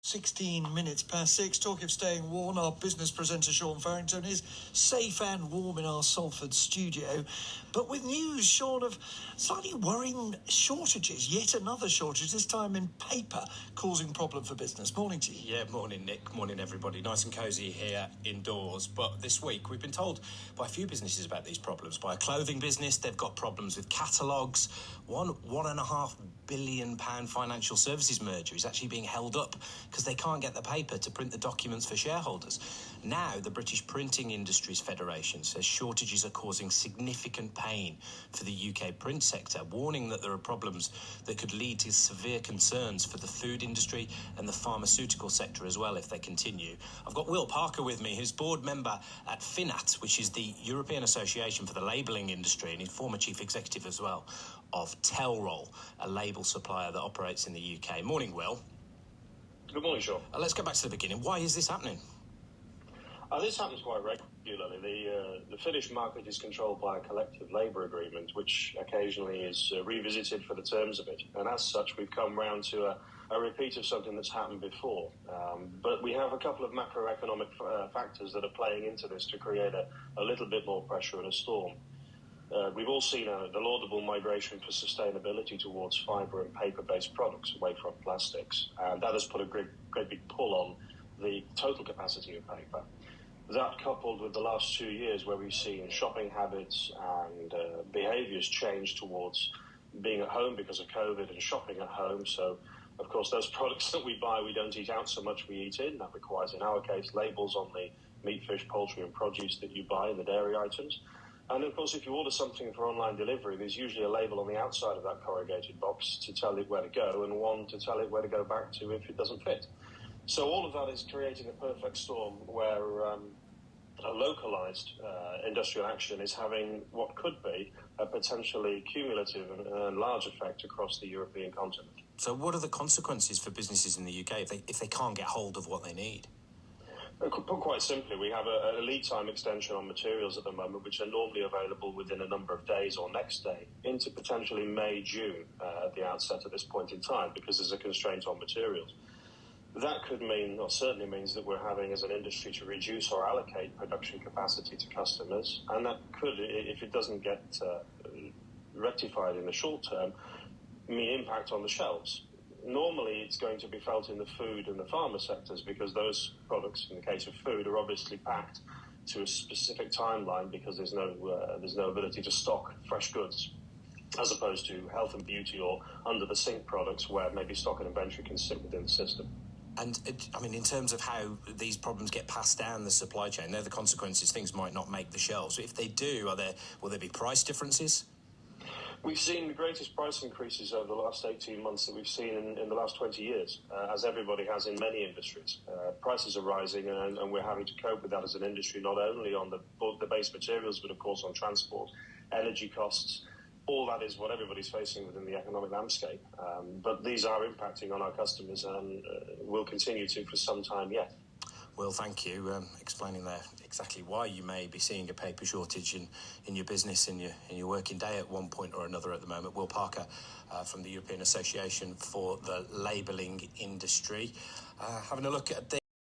16 minutes past 6, talking of staying warm, our business presenter Sean Farrington is safe and warm in our Salford studio, but with news, Sean, of slightly worrying shortages, yet another shortage, this time in paper, causing problem for business. Morning to you. Yeah, morning Nick, morning everybody. Nice and cosy here indoors, but this week we've been told by a few businesses about these problems. By a clothing business, they've got problems with catalogues. £1.5 billion financial services merger is actually being held up because they can't get the paper to print the documents for shareholders. Now, the British Printing Industries Federation says shortages are causing significant pain for the UK print sector, warning that there are problems that could lead to severe concerns for the food industry and the pharmaceutical sector as well if they continue. I've got Will Parker with me, who's board member at FINAT, which is the European Association for the Labelling Industry, and he's former chief executive as well of Tellroll, a label supplier that operates in the UK. Morning, Will. Good morning, Sean. Let's go back to the beginning. Why is this happening? This happens quite regularly. The Finnish market is controlled by a collective labour agreement, which occasionally is revisited for the terms of it. And as such, we've come round to a repeat of something that's happened before. But we have a couple of macroeconomic factors that are playing into this to create a little bit more pressure and a storm. We've all seen the laudable migration for sustainability towards fibre and paper-based products away from plastics, and that has put a great big pull on the total capacity of paper. That, coupled with the last 2 years where we've seen shopping habits and behaviours change towards being at home because of COVID and shopping at home. So, of course, those products that we buy, we don't eat out so much, we eat in. That requires, in our case, labels on the meat, fish, poultry and produce that you buy and the dairy items. And, of course, if you order something for online delivery, there's usually a label on the outside of that corrugated box to tell it where to go and one to tell it where to go back to if it doesn't fit. So all of that is creating a perfect storm where a localised industrial action is having what could be a potentially cumulative and large effect across the European continent. So what are the consequences for businesses in the UK if they can't get hold of what they need? Put quite simply, we have a lead time extension on materials at the moment, which are normally available within a number of days or next day, into potentially May, June at the outset at this point in time, because there's a constraint on materials. That could mean, or certainly means, that we're having as an industry to reduce or allocate production capacity to customers, and that could, if it doesn't get rectified in the short term, mean impact on the shelves. Normally, it's going to be felt in the food and the pharma sectors because those products, in the case of food, are obviously packed to a specific timeline because there's no ability to stock fresh goods, as opposed to health and beauty or under the sink products where maybe stock and inventory can sit within the system. And, I mean, in terms of how these problems get passed down the supply chain, they're the consequences. Things might not make the shelves. If they do, will there be price differences? We've seen the greatest price increases over the last 18 months that we've seen in the last 20 years, as everybody has in many industries. Prices are rising, and we're having to cope with that as an industry, not only on the base materials, but of course on transport, energy costs. All that is what everybody's facing within the economic landscape. But these are impacting on our customers and will continue to for some time yet. Well, thank you, explaining there exactly why you may be seeing a paper shortage in your business, in your working day at one point or another at the moment. Will Parker from the European Association for the Labelling Industry. Having a look at the